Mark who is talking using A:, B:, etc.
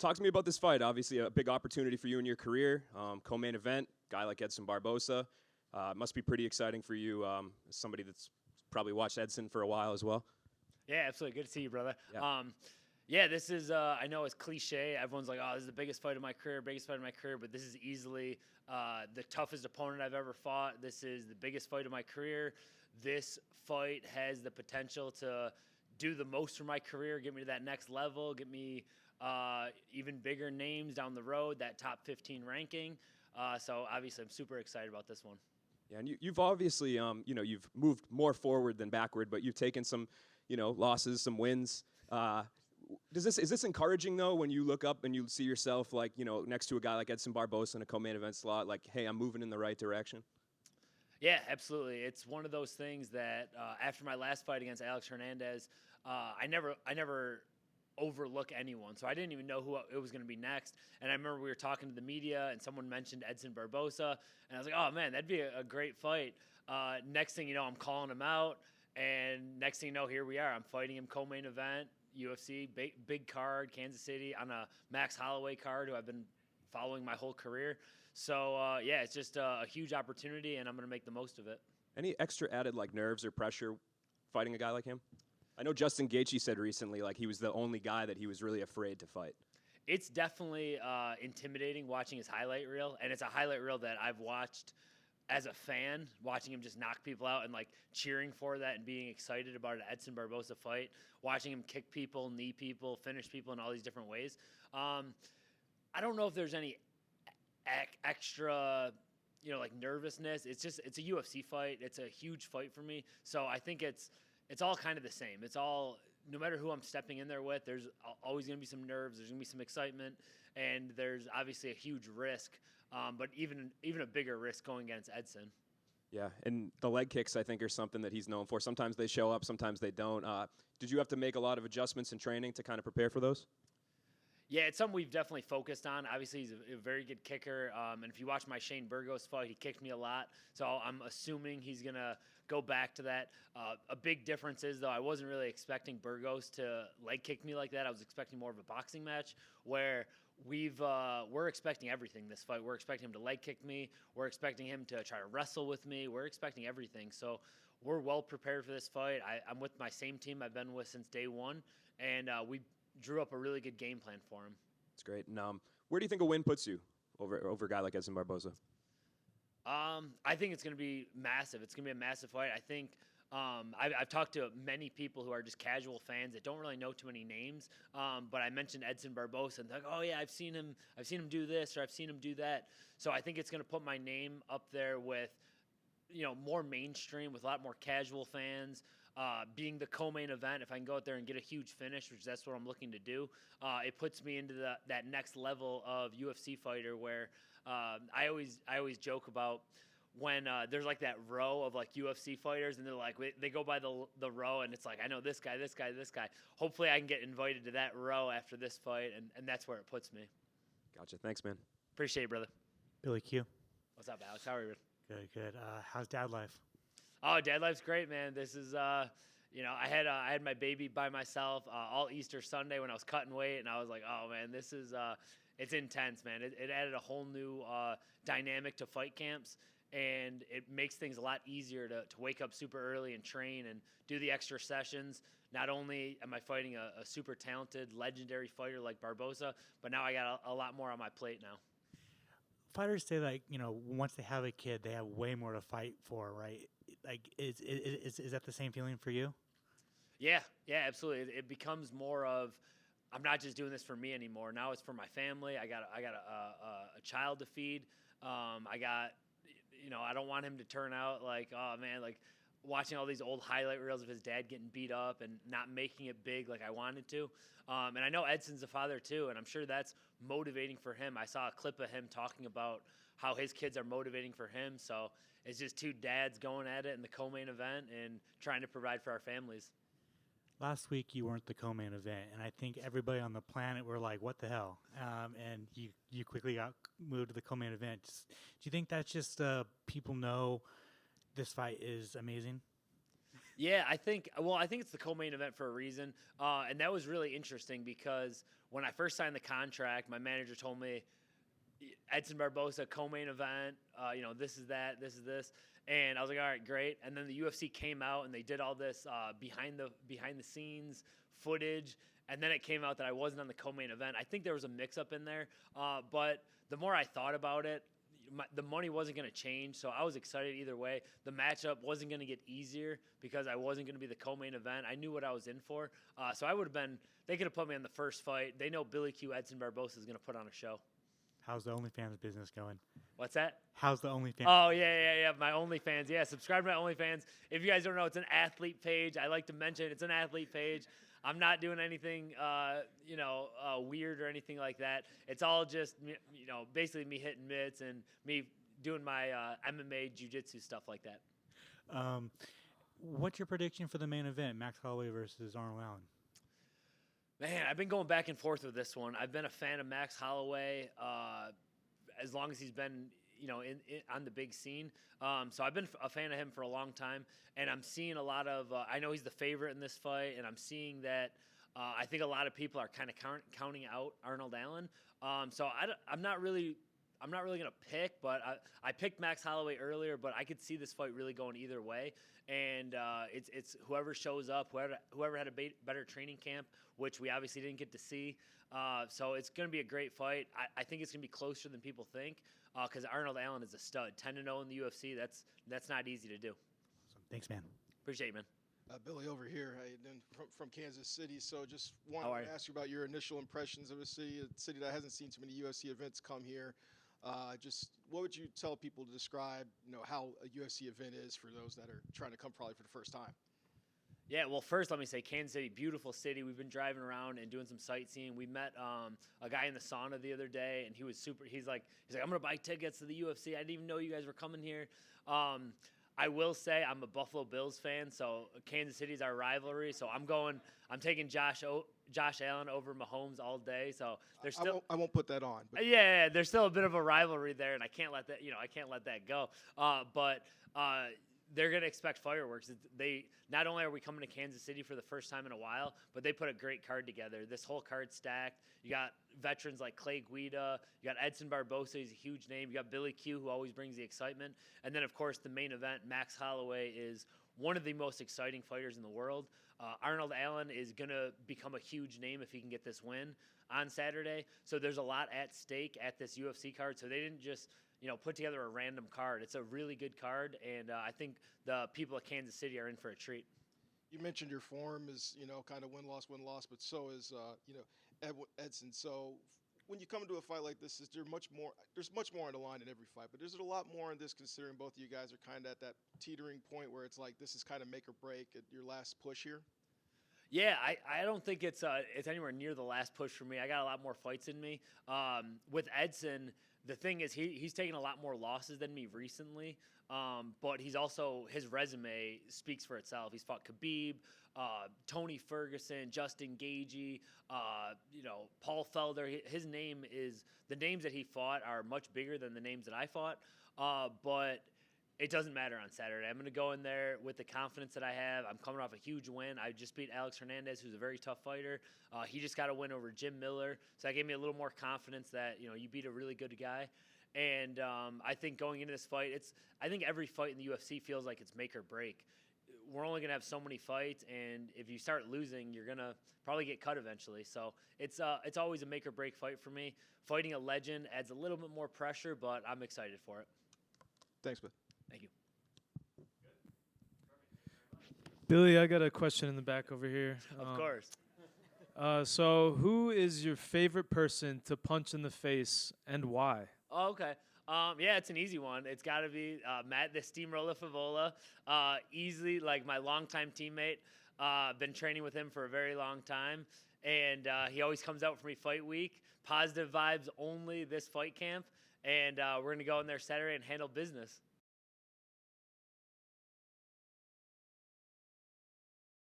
A: talk to me about this fight. Obviously, a big opportunity for you in your career. Co-main event, guy like Edson Barboza. Must be pretty exciting for you as somebody that's probably watched Edson for a while as well.
B: Yeah, absolutely. Good to see you, brother.
A: Yeah.
B: Yeah, this is, I know it's cliche. Everyone's like, oh, this is the biggest fight of my career, but this is easily the toughest opponent I've ever fought. This is the biggest fight of my career. This fight has the potential to do the most for my career, get me to that next level, get me even bigger names down the road, that top 15 ranking. So obviously I'm super excited about this one.
A: Yeah, and you've obviously, you've moved more forward than backward, but you've taken some, losses, some wins. Is this encouraging, though, when you look up and you see yourself, like, next to a guy like Edson Barboza in a co-main event slot, like, hey, I'm moving in the right direction?
B: Yeah, absolutely. It's one of those things that after my last fight against Alex Hernandez, I never overlook anyone. So I didn't even know who it was going to be next. And I remember we were talking to the media and someone mentioned Edson Barboza. And I was like, oh, man, that'd be a great fight. Next thing you know, I'm calling him out. And next thing you know, here we are. I'm fighting him co-main event, UFC, big card, Kansas City, on a Max Holloway card who I've been following my whole career. So, yeah, it's just a huge opportunity, and I'm going to make the most of it.
A: Any extra added, like, nerves or pressure fighting a guy like him? I know Justin Gaethje said recently, like, he was the only guy that he was really afraid to fight.
B: It's definitely intimidating watching his highlight reel, and it's a highlight reel that I've watched as a fan, watching him just knock people out and, like, cheering for that and being excited about an Edson Barboza fight, watching him kick people, knee people, finish people in all these different ways. I don't know if there's any extra, like, nervousness. It's a UFC fight. It's a huge fight for me. So I think it's all kind of the same. It's all, no matter who I'm stepping in there with, there's always going to be some nerves. There's going to be some excitement, and there's obviously a huge risk, but even a bigger risk going against Edson.
A: Yeah, and the leg kicks, I think, are something that he's known for. Sometimes they show up, sometimes they don't. Did you have to make a lot of adjustments in training to kind of prepare for those?
B: Yeah, it's something we've definitely focused on. Obviously, he's a very good kicker. And if you watch my Shane Burgos fight, he kicked me a lot. So I'm assuming he's going to go back to that. A big difference is, though, I wasn't really expecting Burgos to leg kick me like that. I was expecting more of a boxing match where we're expecting everything this fight. We're expecting him to leg kick me. We're expecting him to try to wrestle with me. We're expecting everything. So we're well prepared for this fight. I'm with my same team I've been with since day one, and we drew up a really good game plan for him.
A: That's great. And where do you think a win puts you over a guy like Edson Barboza?
B: I think it's going to be massive. It's going to be a massive fight. I think I've talked to many people who are just casual fans that don't really know too many names. But I mentioned Edson Barboza, and they're like, oh yeah, I've seen him do this, or I've seen him do that. So I think it's going to put my name up there with, more mainstream, with a lot more casual fans. Being the co-main event, if I can go out there and get a huge finish, which that's what I'm looking to do, it puts me into that next level of UFC fighter where I always joke about when there's like that row of like UFC fighters and they're like, they go by the row and it's like, I know this guy. Hopefully I can get invited to that row after this fight, and that's where it puts me.
A: Gotcha. Thanks, man.
B: Appreciate it, brother.
C: Billy Q.
B: What's up, Alex? How are you?
C: Good. How's dad life?
B: Oh, dad life's great, man. This is, I had my baby by myself all Easter Sunday when I was cutting weight, and I was like, oh man, this is, it's intense, man. It added a whole new dynamic to fight camps, and it makes things a lot easier to wake up super early and train and do the extra sessions. Not only am I fighting a super talented, legendary fighter like Barboza, but now I got a lot more on my plate now.
C: Fighters say, like, once they have a kid, they have way more to fight for, right? Like, is that the same feeling for you?
B: Yeah, absolutely. It becomes more of, I'm not just doing this for me anymore. Now it's for my family. I got a child to feed. I don't want him to turn out like, oh man, like watching all these old highlight reels of his dad getting beat up and not making it big like I wanted to. And I know Edson's a father too, and I'm sure that's motivating for him. I saw a clip of him talking about how his kids are motivating for him. So it's just two dads going at it in the co-main event and trying to provide for our families.
C: Last week you weren't the co-main event, and I think everybody on the planet were like, what the hell? And you quickly got moved to the co-main event. Do you think that's just people know this fight is amazing?
B: Yeah, I think it's the co-main event for a reason. And that was really interesting because when I first signed the contract, my manager told me, Edson Barboza, co-main event, this is that, this is this. And I was like, all right, great. And then the UFC came out and they did all this behind the scenes footage. And then it came out that I wasn't on the co-main event. I think there was a mix-up in there. But the more I thought about it, the money wasn't going to change. So I was excited either way. The matchup wasn't going to get easier because I wasn't going to be the co-main event. I knew what I was in for. So I would have been – they could have put me on the first fight. They know Billy Edson Barboza is going to put on a show.
C: How's the OnlyFans business going?
B: What's that?
C: How's the OnlyFans?
B: Oh, yeah. My OnlyFans. Yeah, subscribe to my OnlyFans. If you guys don't know, it's an athlete page. I like to mention it's an athlete page. I'm not doing anything, weird or anything like that. It's all just, basically me hitting mitts and me doing my MMA jiu-jitsu stuff like that.
C: What's your prediction for the main event, Max Holloway versus Arnold Allen?
B: Man, I've been going back and forth with this one. I've been a fan of Max Holloway as long as he's been, on the big scene. So I've been a fan of him for a long time, and I'm seeing a lot of. I know he's the favorite in this fight, and I'm seeing that. I think a lot of people are kind of counting out Arnold Allen. So I'm not really gonna pick, but I picked Max Holloway earlier, but I could see this fight really going either way. And it's whoever shows up, whoever had a better training camp, which we obviously didn't get to see. So it's going to be a great fight. I think it's going to be closer than people think because Arnold Allen is a stud. 10-0 in the UFC, that's not easy to do.
C: Awesome. Thanks, man.
B: Appreciate you, man.
D: Billy over here, from Kansas City. So just wanted to ask you about your initial impressions of a city that hasn't seen too many UFC events come here. Just what would you tell people to describe, how a UFC event is for those that are trying to come probably for the first time?
B: Yeah, well, first let me say Kansas City, beautiful city. We've been driving around and doing some sightseeing. We met a guy in the sauna the other day, and he was super. He's like, I'm gonna buy tickets to the UFC. I didn't even know you guys were coming here. I will say I'm a Buffalo Bills fan, so Kansas City's our rivalry. So I'm taking Josh Allen over Mahomes all day. So there's still
D: I won't put that on. But.
B: Yeah, there's still a bit of a rivalry there, and I can't let that go. But they're gonna expect fireworks. They not only are we coming to Kansas City for the first time in a while, but they put a great card together. This whole card's stacked. You got veterans like Clay Guida. You got Edson Barboza. He's a huge name. You got Billy Q, who always brings the excitement. And then, of course, the main event, Max Holloway, is one of the most exciting fighters in the world. Arnold Allen is going to become a huge name if he can get this win on Saturday. So there's a lot at stake at this UFC card. So they didn't just put together a random card. It's a really good card, and I think the people of Kansas City are in for a treat.
D: You mentioned your form is, kind of win-loss, but so is, Edson. So when you come into a fight like this, there's much more on the line in every fight, but there's a lot more in this considering both of you guys are kind of at that teetering point where it's like this is kind of make or break at your last push here?
B: Yeah, I don't think it's anywhere near the last push for me. I got a lot more fights in me. With Edson, the thing is he's taken a lot more losses than me recently, but he's also, his resume speaks for itself. He's fought Khabib, Tony Ferguson, Justin Gaethje, Paul Felder. The names that he fought are much bigger than the names that I fought, but it doesn't matter on Saturday. I'm going to go in there with the confidence that I have. I'm coming off a huge win. I just beat Alex Hernandez, who's a very tough fighter. He just got a win over Jim Miller. So that gave me a little more confidence that, you beat a really good guy. And I think going into this fight, I think every fight in the UFC feels like it's make or break. We're only going to have so many fights, and if you start losing, you're going to probably get cut eventually. So it's always a make or break fight for me. Fighting a legend adds a little bit more pressure, but I'm excited for it.
D: Thanks, bud.
B: Thank you.
E: Billy, I got a question in the back over here.
B: Of course.
E: So who is your favorite person to punch in the face and why?
B: Oh, okay. Yeah, it's an easy one. It's got to be Matt, the Steamroller Favola. Easily, like my longtime teammate. Been training with him for a very long time. And he always comes out for me fight week. Positive vibes only this fight camp. And we're going to go in there Saturday and handle business.